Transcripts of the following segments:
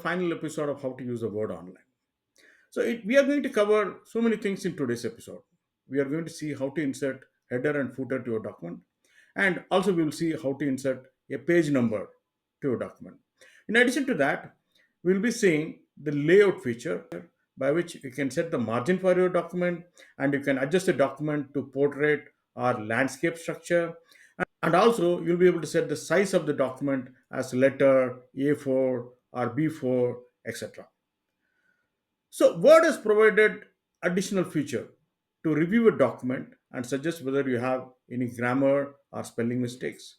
final episode of how to use the Word online. We are going to cover so many things in today's episode. We are going to see how to insert header and footer to your document, and also we will see how to insert a page number to your document. In addition to that, we will be seeing the layout feature by which you can set the margin for your document and you can adjust the document to portrait or landscape structure. And also, you'll be able to set the size of the document as letter A4 or B4, etc. So, Word has provided additional feature to review a document and suggest whether you have any grammar or spelling mistakes,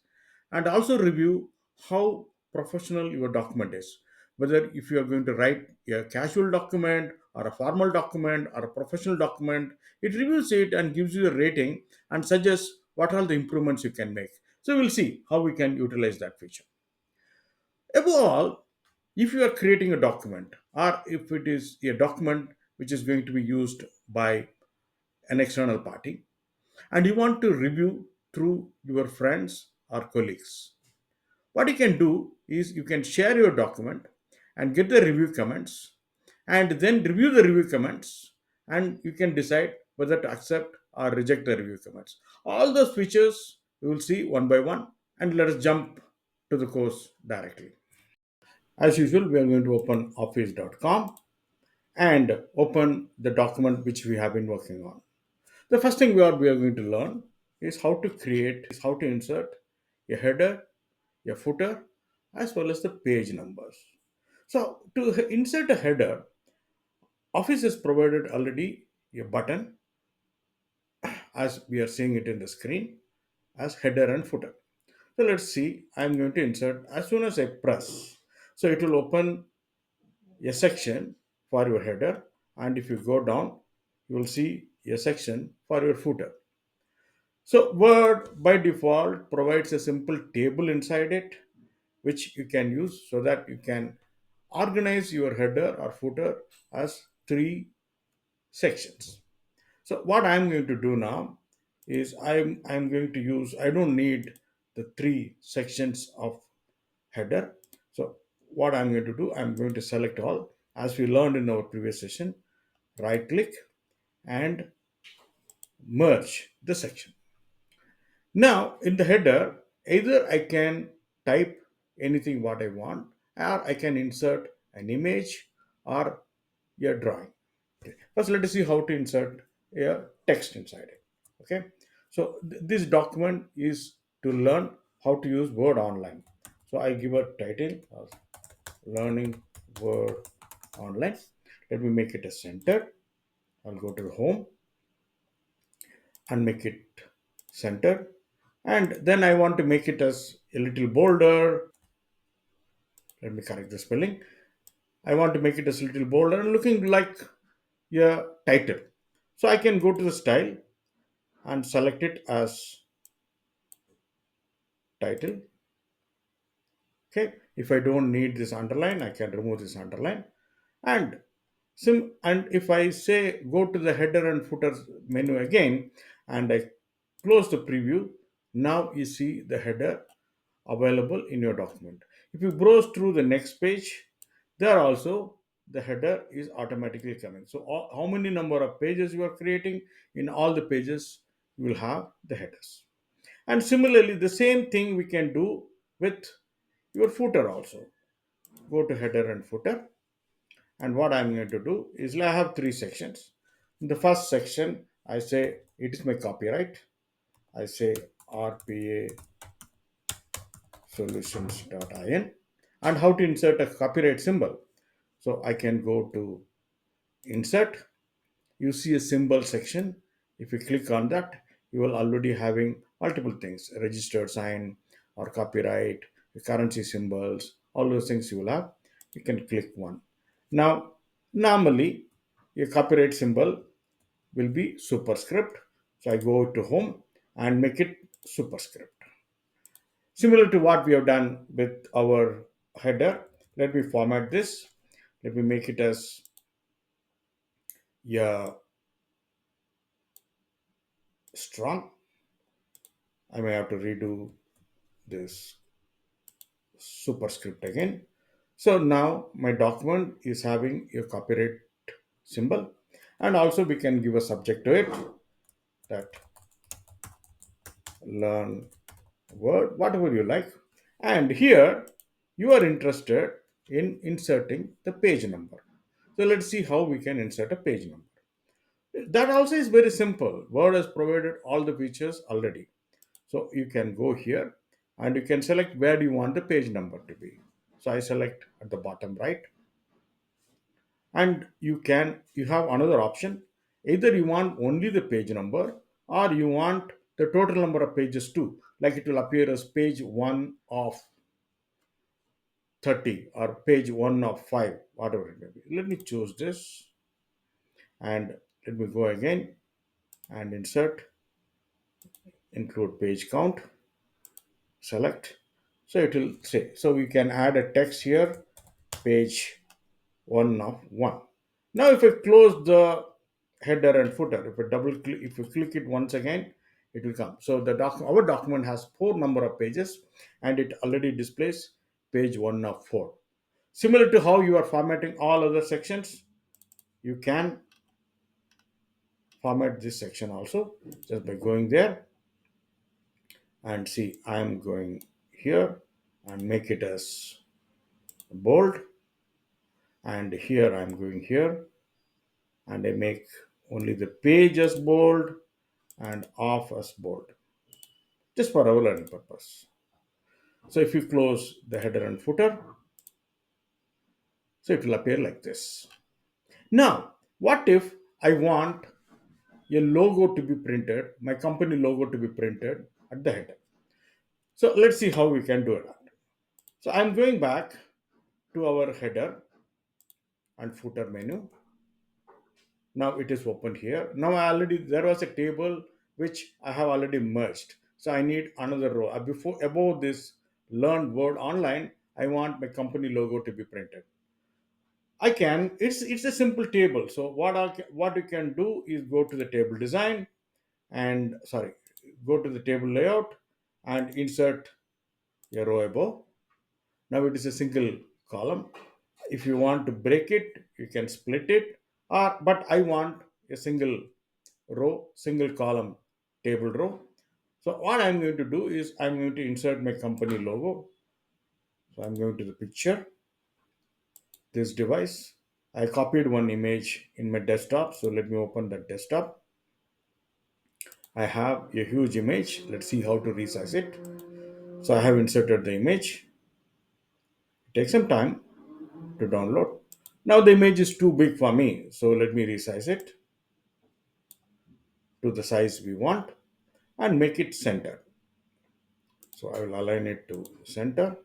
and also review how professional your document is. Whether if you are going to write a casual document or a formal document or a professional document, it reviews it and gives you a rating and suggests what are the improvements you can make. So we'll see how we can utilize that feature. Above all, if you are creating a document or if it is a document which is going to be used by an external party and you want to review through your friends or colleagues, what you can do is you can share your document and get the review comments and then review the review comments and you can decide whether to accept or reject the review comments. All those features we will see one by one, and let us jump to the course directly. As usual, we are going to open office.com and open the document which we have been working on. The first thing we are going to learn is how to insert a header, a footer, as well as the page numbers. So to insert a header, Office has provided already a button as we are seeing it in the screen as header and footer. So let's see, I'm going to insert as soon as I press. So it will open a section for your header, and if you go down you will see a section for your footer. So Word by default provides a simple table inside it which you can use so that you can organize your header or footer as three sections. So what I'm going to do now is I'm going to use, I don't need the three sections of header. So what I'm going to do, I'm going to select all as we learned in our previous session, right click and merge the section. Now in the header, either I can type anything what I want or I can insert an image or a drawing. Okay. First, let us see how to insert a text inside it. Okay. So this document is to learn how to use Word online. So I give a title of Learning Word Online. Let me make it a center. I'll go to the home and make it center. And then I want to make it as a little bolder. Let me correct the spelling. I want to make it as a little bolder and looking like a title. So I can go to the style and select it as title. Okay, if I don't need this underline, I can remove this underline. And and if I say go to the header and footer menu again and I close the preview, now you see the header available in your document. If you browse through the next page, there also the header is automatically coming. So how many number of pages you are creating, in all the pages you will have the headers. And similarly, the same thing we can do with your footer also. Go to header and footer. And what I'm going to do is I have three sections. In the first section, I say it is my copyright. I say RPA solutions.in and how to insert a copyright symbol. So I can go to insert. You see a symbol section. If you click on that, you will already having multiple things, registered sign or copyright, currency symbols, all those things you will have. You can click one. Now, normally a copyright symbol will be superscript. So I go to home and make it superscript. Similar to what we have done with our header, let me format this. Let me make it as, yeah, strong. I may have to redo this superscript again. So now my document is having a copyright symbol, and also we can give a subject to it, that learn word, whatever you like. And here you are interested in inserting the page number. So let's see how we can insert a page number. That also is very simple. Word has provided all the features already. So you can go here and you can select where do you want the page number to be. So I select at the bottom right, and you have another option. Either you want only the page number, or you want the total number of pages too, like it will appear as page 1 of 30 or page 1 of 5, whatever it may be. Let me choose this, and let me go again and insert, include page count, select. So it will say, so we can add a text here, page 1 of 1. Now if I close the header and footer, if I double click, if you click it once again, it will come. So our document has 4 number of pages, and it already displays page 1 of 4. Similar to how you are formatting all other sections, you can format this section also just by going there. And see, I am going here and make it as bold, and here I'm going here and I make only the page as bold and off as bold, just for our learning purpose. So if you close the header and footer, so it will appear like this. Now, what if I want a logo to be printed, my company logo to be printed at the header? So let's see how we can do that. So I'm going back to our header and footer menu. Now it is open here. Now I already, there was a table which I have already merged, so I need another row. Before, above this learned word online, I want my company logo to be printed. I can, it's a simple table. So what you can do is go to the table design, and sorry, go to the table layout and insert a row above. Now it is a single column. If you want to break it, you can split it, or but I want a single row, single column table row. So what I'm going to do is I'm going to insert my company logo. So I'm going to the picture, this device. I copied one image in my desktop. So let me open that desktop. I have a huge image. Let's see how to resize it. So I have inserted the image. Take some time to download. Now the image is too big for me. So let me resize it to the size we want and make it center. So I will align it to center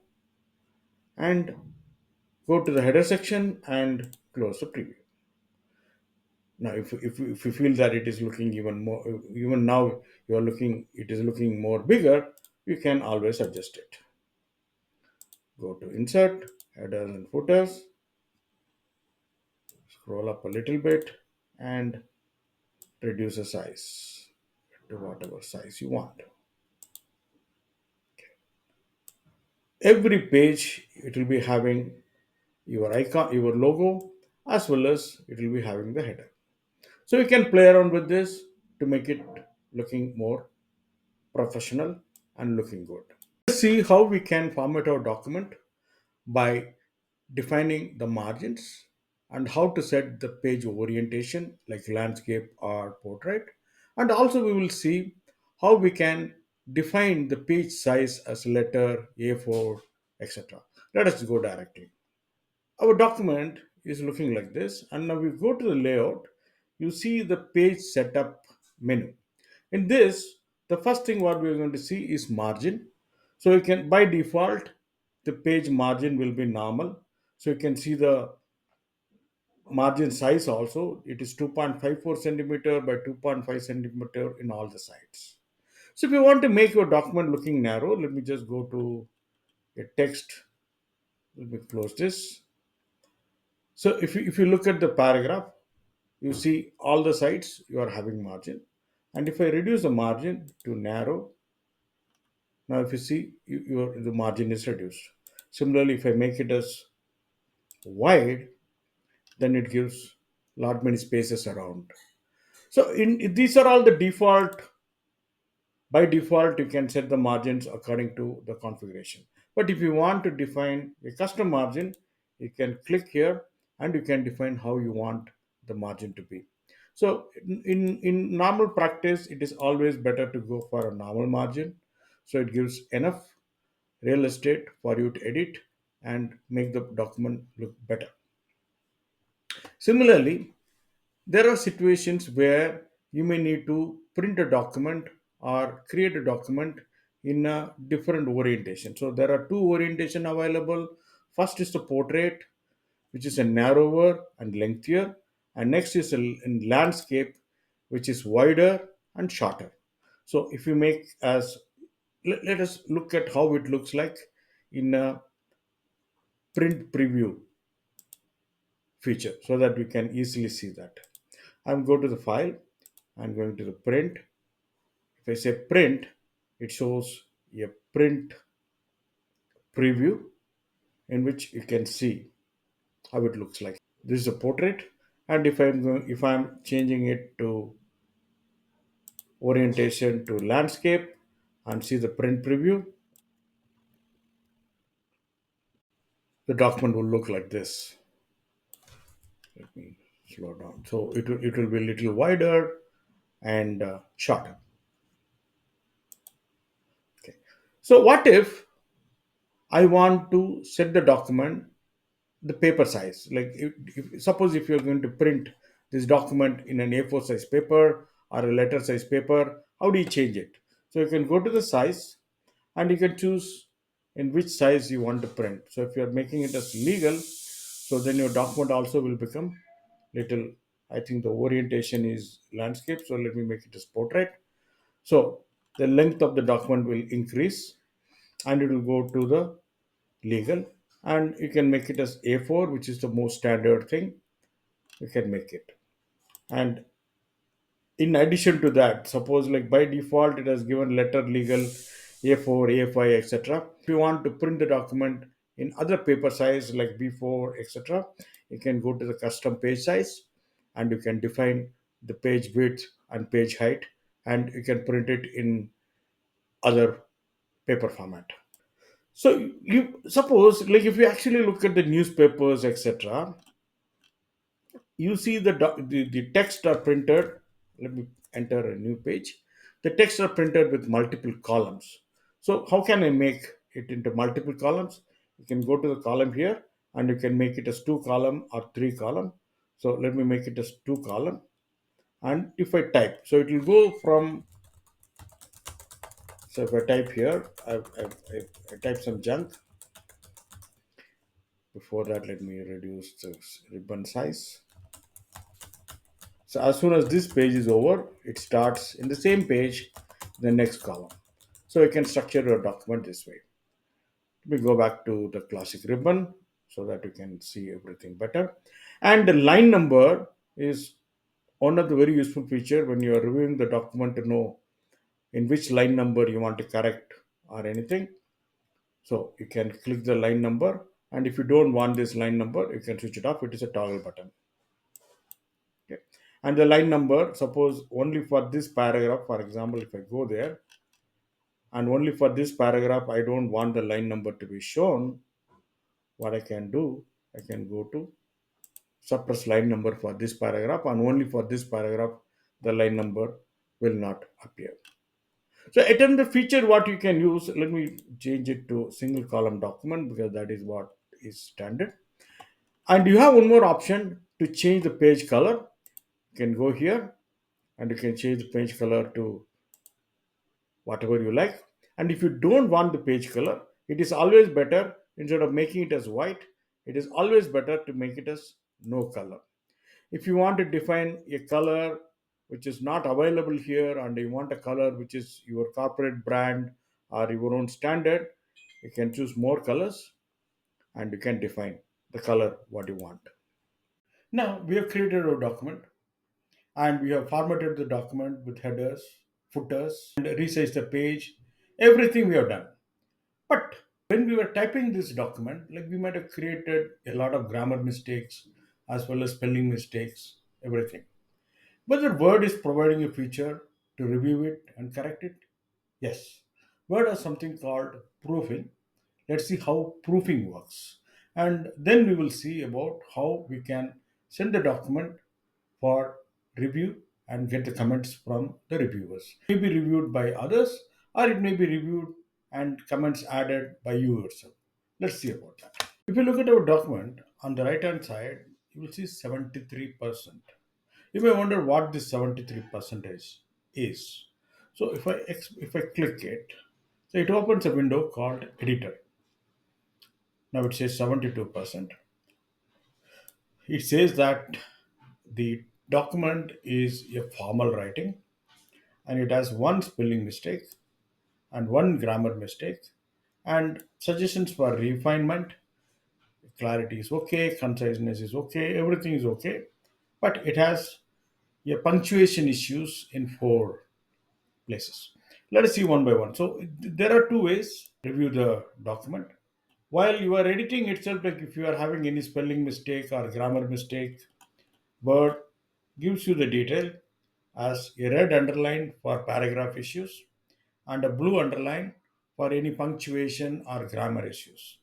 and go to the header section and close the preview. Now, if you feel that it is looking even more, even now you are looking, it is looking more bigger, you can always adjust it. Go to insert, headers and footers, scroll up a little bit and reduce the size to whatever size you want. Every page it will be having your icon, your logo, as well as it will be having the header. So you can play around with this to make it looking more professional and looking good. Let's see how we can format our document by defining the margins and how to set the page orientation like landscape or portrait. And also we will see how we can define the page size as letter, A4, etc. Let us go directly. Our document is looking like this, and now we go to the layout. You see the page setup menu. In this, the first thing what we are going to see is margin. So you can, by default, the page margin will be normal. So you can see the margin size also. It is 2.54 centimeter by 2.5 centimeter in all the sides. So if you want to make your document looking narrow, let me just go to a text. Let me close this. So if you look at the paragraph, you see all the sides you are having margin. And if I reduce the margin to narrow, now if you see the margin is reduced. Similarly, if I make it as wide, then it gives lot many spaces around. So these are all the default. By default, you can set the margins according to the configuration. But if you want to define a custom margin, you can click here and you can define how you want the margin to be. So in normal practice, it is always better to go for a normal margin. So it gives enough real estate for you to edit and make the document look better. Similarly, there are situations where you may need to print a document or create a document in a different orientation. So there are two orientation available. First is the portrait, which is a narrower and lengthier, and next is in landscape, which is wider and shorter. So if you make as let us look at how it looks like in a print preview feature so that we can easily see that. I'm going to the file. I'm going to the print. If I say print, it shows a print preview in which you can see how it looks like. This is a portrait, and if I'm changing it to orientation to landscape and see the print preview, the document will look like this. Let me slow down. So it will be a little wider and shorter. Okay. So what if I want to set the document the paper size? Like suppose if you're going to print this document in an A4 size paper or a letter size paper, how do you change it? So you can go to the size and you can choose in which size you want to print. So if you're making it as legal, so then your document also will become little. I think the orientation is landscape, so let me make it as portrait. So the length of the document will increase and it will go to the legal, and you can make it as A4, which is the most standard thing. You can make it. And in addition to that, suppose like by default it has given letter legal A4, A5, etc. If you want to print the document in other paper size like B4, etc., you can go to the custom page size and you can define the page width and page height, and you can print it in other paper format. So you suppose like if you actually look at the newspapers, etc., you see the text are printed. Let me enter a new page. The text are printed with multiple columns. So how can I make it into multiple columns? You can go to the column here and you can make it as two column or three column. So let me make it as two column. And if I type, so it will go from, so if I type here, I type some junk. Before that, let me reduce the ribbon size. So as soon as this page is over, it starts in the same page, the next column. So you can structure your document this way. We go back to the classic ribbon so that you can see everything better. And the line number is one of the very useful feature when you are reviewing the document to know in which line number you want to correct or anything. So you can click the line number, and if you don't want this line number, you can switch it off. It is a toggle button. Okay. And the line number, suppose only for this paragraph, for example, if I go there and only for this paragraph, I don't want the line number to be shown, what I can do, I can go to suppress line number for this paragraph, and only for this paragraph, the line number will not appear. So attend the feature what you can use. Let me change it to single column document because that is what is standard. And you have one more option to change the page color. You can go here and you can change the page color to whatever you like. And if you don't want the page color, it is always better, instead of making it as white, it is always better to make it as no color. If you want to define a color which is not available here and you want a color which is your corporate brand or your own standard, you can choose more colors and you can define the color what you want. Now we have created our document and we have formatted the document with headers, footers, and resized the page. Everything we have done. But When we were typing this document, like we might have created a lot of grammar mistakes as well as spelling mistakes, everything. But the Word is providing a feature to review it and correct it. Yes, Word has something called proofing. Let's see how proofing works. And then we will see about how we can send the document for review and get the comments from the reviewers. It may be reviewed by others or it may be reviewed and comments added by you yourself. Let's see about that. If you look at our document on the right hand side, you will see 73%. You may wonder what this 73 percentage is. So if I click it, so it opens a window called editor. Now it says 72%. It says that the document is a formal writing and it has one spelling mistake and one grammar mistake and suggestions for refinement. Clarity is okay, conciseness is okay, everything is okay, but it has a punctuation issues in four places. Let us see one by one. So there are two ways to review the document. While you are editing itself, like if you are having any spelling mistake or grammar mistake, Word gives you the detail as a red underline for paragraph issues and a blue underline for any punctuation or grammar issues.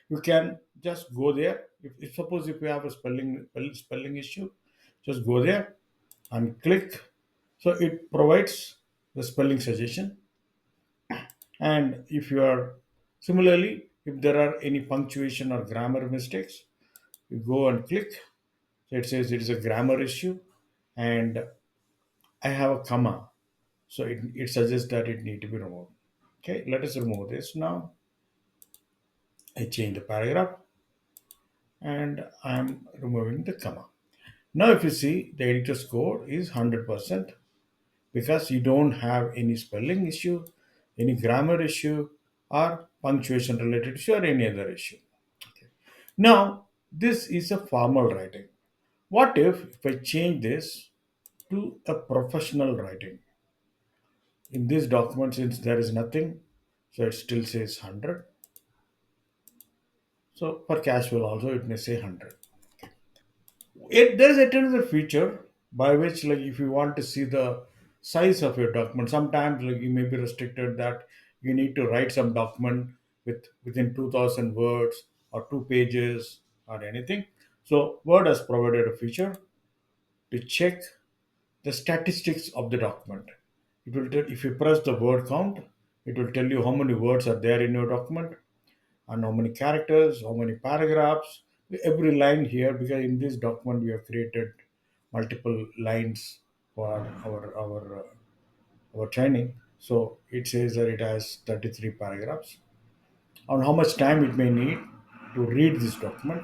You can just go there. If suppose if you have a spelling issue, just go there and click. So it provides the spelling suggestion. And if you are similarly, if there are any punctuation or grammar mistakes, you go and click. So it says it is a grammar issue, and I have a comma. So it suggests that it need to be removed. Okay, let us remove this now. I change the paragraph and I'm removing the comma. Now, if you see, the editor score is 100% because you don't have any spelling issue, any grammar issue, or punctuation related issue, or any other issue. Now, this is a formal writing. What if I change this to a professional writing? In this document, since there is nothing, so it still says 100. So for casual also, it may say 100. There's another feature by which, like, if you want to see the size of your document, sometimes like you may be restricted that you need to write some document within 2,000 words or 2 pages or anything. So Word has provided a feature to check the statistics of the document. It will tell if you press the word count, it will tell you how many words are there in your document and how many characters, how many paragraphs, every line here, because in this document we have created multiple lines for our training. So it says that it has 33 paragraphs on how much time it may need to read this document,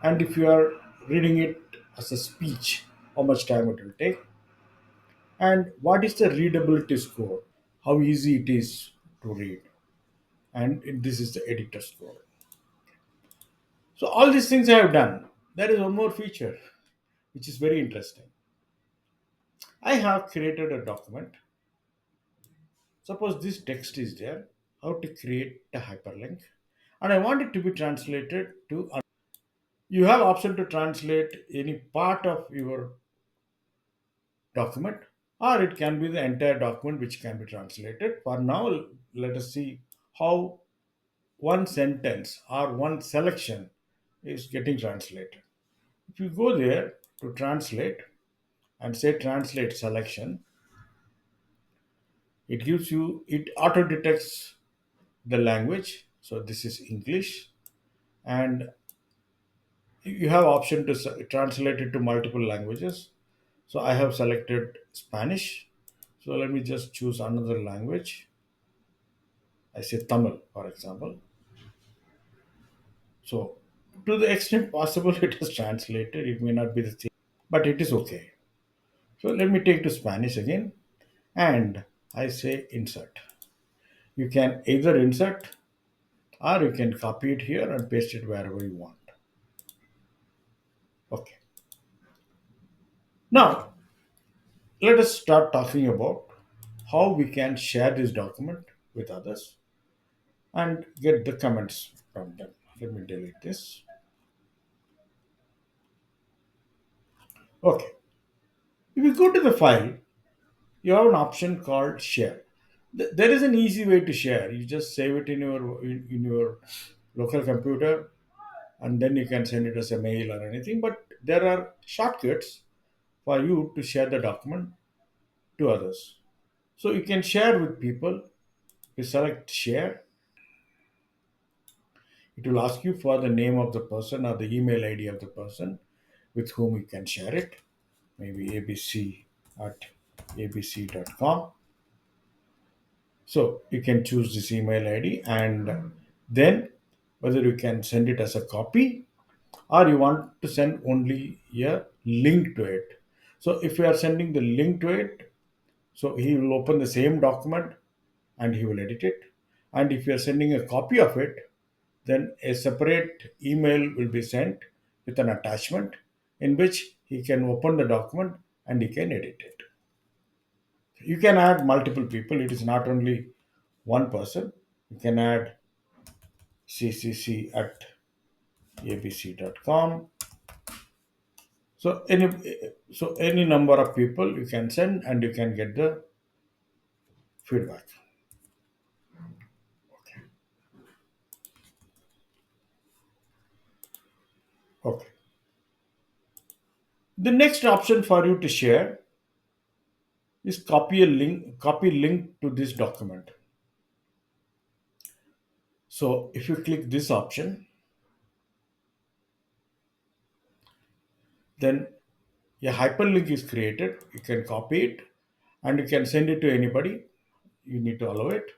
and if you are reading it as a speech, how much time it will take, and what is the readability score, how easy it is to read, and this is the editor score. So all these things I have done. There is one more feature which is very interesting. I have created a document. Suppose this text is there, how to create a hyperlink, and I want it to be translated to. You have option to translate any part of your document, or it can be the entire document which can be translated. For now, let us see how one sentence or one selection is getting translated. If you go there to translate and say translate selection, it auto detects the language. So this is English, and you have option to translate it to multiple languages. So I have selected Spanish. So let me just choose another language. I say Tamil, for example. So to the extent possible, it is translated. It may not be the same, but it is okay. So let me take to Spanish again, and I say insert. You can either insert or you can copy it here and paste it wherever you want. Okay. Now, let us start talking about how we can share this document with others. and get the comments from them. Let me delete this. Okay. If you go to the file, you have an option called share. There is an easy way to share. You just save it in your local computer, and then you can send it as a mail or anything. But there are shortcuts for you to share the document to others. So you can share with people. You select share. It will ask you for the name of the person or the email ID of the person with whom you can share it. Maybe abc at abc.com. So you can choose this email ID, and then whether you can send it as a copy or you want to send only a link to it. So if you are sending the link to it, so he will open the same document and he will edit it. And if you are sending a copy of it, then a separate email will be sent with an attachment in which he can open the document and he can edit it. You can add multiple people. It is not only one person. You can add ccc at abc.com. So any number of people you can send and you can get the feedback. Okay. The next option for you to share is copy link to this document. So if you click this option, then a hyperlink is created. You can copy it and you can send it to anybody. You need to allow it.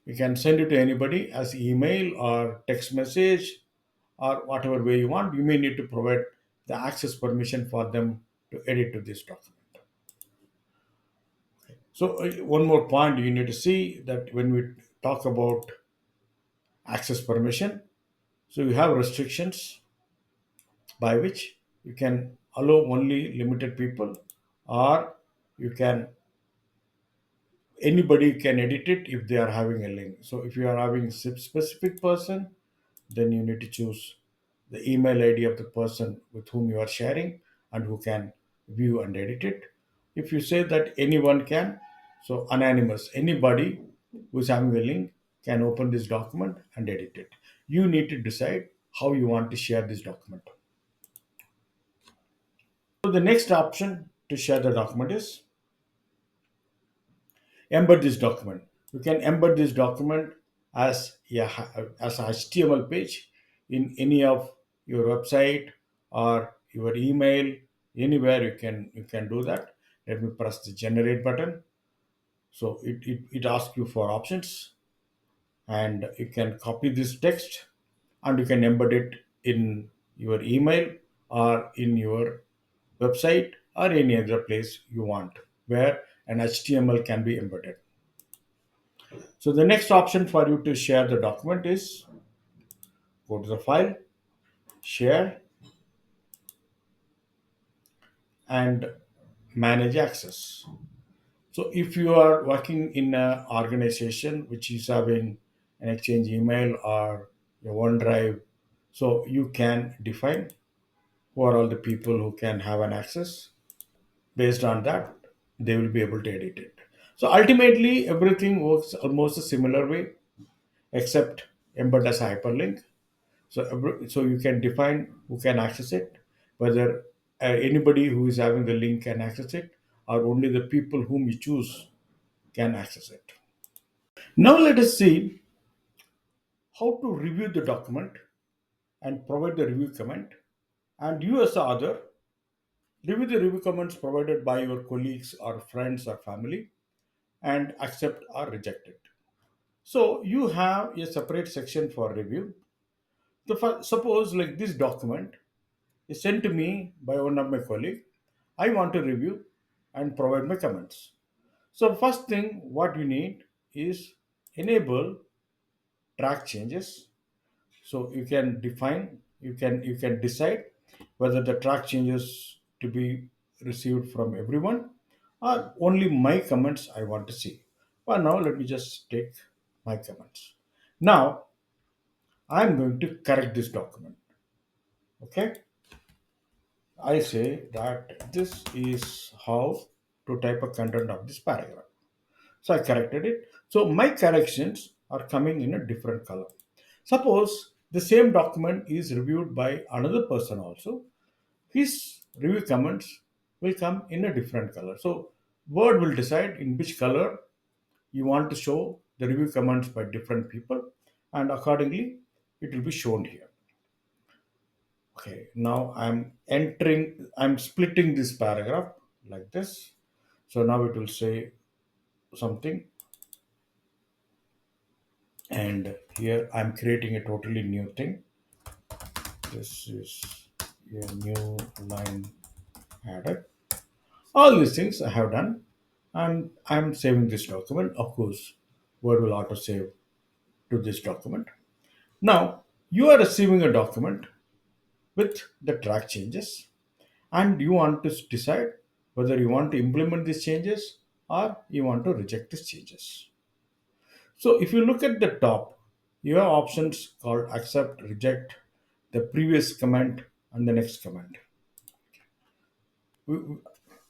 You can send it to anybody as email or text message or whatever way you want. You may need to provide the access permission for them to edit to this document. So one more point you need to see that when we talk about access permission, so you have restrictions by which you can allow only limited people, or you can anybody can edit it if they are having a link. So if you are having specific person, then you need to choose the email ID of the person with whom you are sharing and who can view and edit it. If you say that anyone can, so anonymous, anybody who is having a link can open this document and edit it. You need to decide how you want to share this document. So the next option to share the document is embed this document. You can embed this document as a HTML page in any of your website or your email, anywhere you can do that. Let me press the generate button. So it asks you for options, and you can copy this text and you can embed it in your email or in your website or any other place you want where an HTML can be embedded. So the next option for you to share the document is go to the file, share, and manage access. So if you are working in an organization which is having an Exchange email or a OneDrive, so you can define who are all the people who can have an access. Based on that, they will be able to edit it. So ultimately, everything works almost a similar way, except embed as a hyperlink. So you can define who can access it, whether anybody who is having the link can access it, or only the people whom you choose can access it. Now let us see how to review the document and provide the review comment. And you as the author, review the review comments provided by your colleagues or friends or family and accept or reject it. So you have a separate section for review. Suppose like this document is sent to me by one of my colleague. I want to review and provide my comments. So first thing what you need is enable track changes. So you can decide whether the track changes to be received from everyone or only my comments I want to see. But now let me just take my comments. Now I'm going to correct this document. Okay, I say that this is how to type a content of this paragraph. So I corrected it. So my corrections are coming in a different color. Suppose the same document is reviewed by another person also. His review comments will come in a different color. So Word will decide in which color you want to show the review comments by different people, and accordingly it will be shown here. Okay, now I'm splitting this paragraph like this. So now it will say something, and here I'm creating a totally new thing. This is a new line added. All these things I have done, and I'm saving this document. Of course, Word will auto save to this document. Now you are receiving a document with the track changes, and you want to decide whether you want to implement these changes or you want to reject these changes. So if you look at the top, you have options called accept, reject, the previous comment, and the next comment.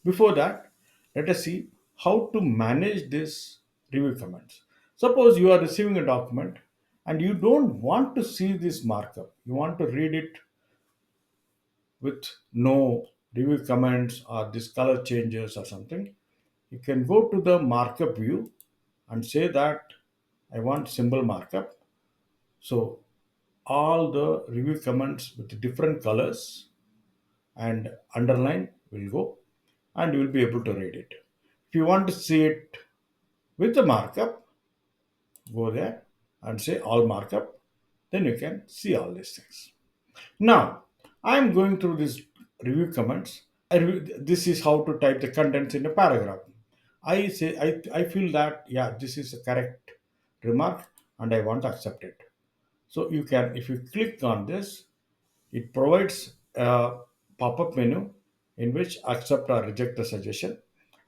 Before that, let us see how to manage this review comments. Suppose you are receiving a document and you don't want to see this markup, you want to read it with no review comments or this color changes or something. You can go to the markup view and say that I want symbol markup. So all the review comments with different colors and underline will go, and you will be able to read it. If you want to see it with the markup, go there and say all markup, then you can see all these things. Now I am going through this review comments. This is how to type the contents in a paragraph. I feel that yeah, this is a correct remark and I want to accept it. So you can, if you click on this, it provides a pop-up menu in which accept or reject the suggestion,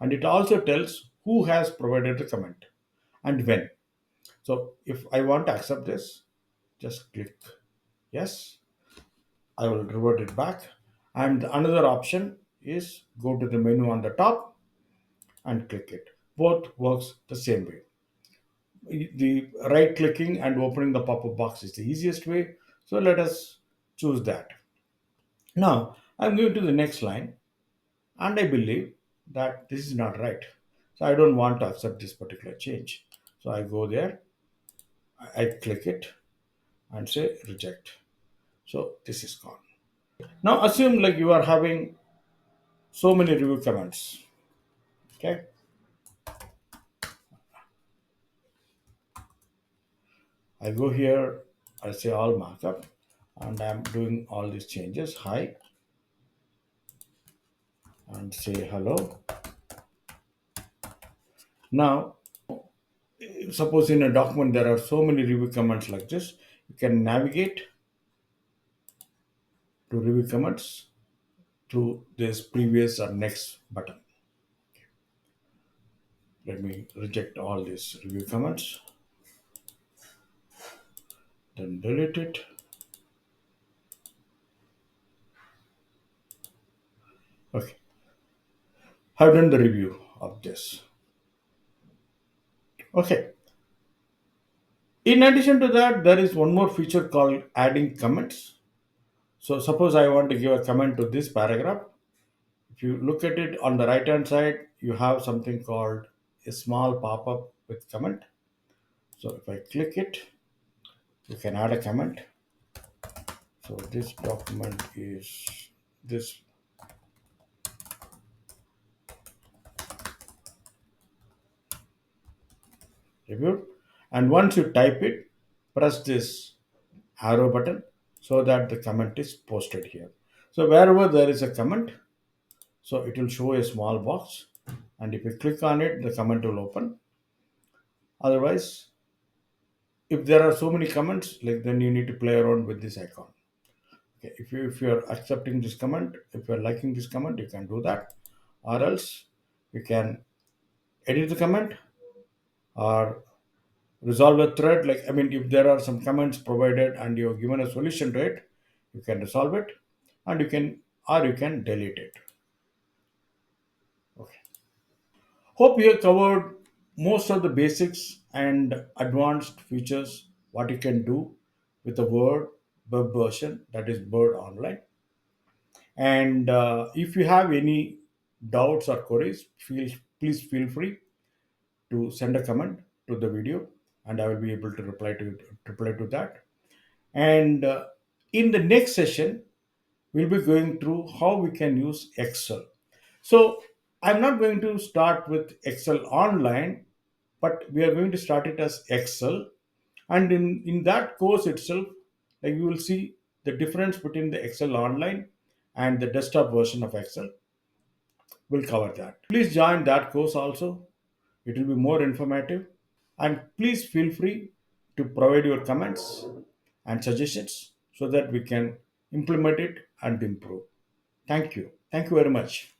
and it also tells who has provided the comment and when. So if I want to accept this, just click yes. I will revert it back. And another option is go to the menu on the top and click it. Both works the same way. The right clicking and opening the pop-up box is the easiest way. So let us choose that. Now I'm going to the next line, and I believe that this is not right. So I don't want to accept this particular change. So I go there, I click it and say reject. So this is gone. Now assume like you are having so many review comments. Okay. I go here, I say all markup, and I'm doing all these changes. Hi, and say hello. Now, suppose in a document there are so many review comments like this, you can navigate to review comments through this previous or next button. Let me reject all these review comments, then delete it. Okay, I've done the review of this. Okay, in addition to that, there is one more feature called adding comments. So suppose I want to give a comment to this paragraph. If you look at it on the right hand side, you have something called a small pop up with comment. So if I click it, you can add a comment. So this document is this reviewed. And once you type it, press this arrow button so that the comment is posted here. So wherever there is a comment, so it will show a small box. And if you click on it, the comment will open. Otherwise, if there are so many comments, like then you need to play around with this icon. Okay, if you are accepting this comment, if you are liking this comment, you can do that, or else you can edit the comment, or resolve a thread. Like, I mean, if there are some comments provided and you have given a solution to it, you can resolve it, and you can, or you can delete it. Okay. Hope you have covered most of the basics and advanced features what you can do with the Word web version, that is Word Online. And if you have any doubts or queries, please feel free to send a comment to the video, and I will be able to reply to that. And in the next session, we'll be going through how we can use Excel. So I'm not going to start with Excel Online, but we are going to start it as Excel. And in that course itself, like, you will see the difference between the Excel Online and the desktop version of Excel. We'll cover that. Please join that course also. It will be more informative. And please feel free to provide your comments and suggestions so that we can implement it and improve. Thank you. Thank you very much.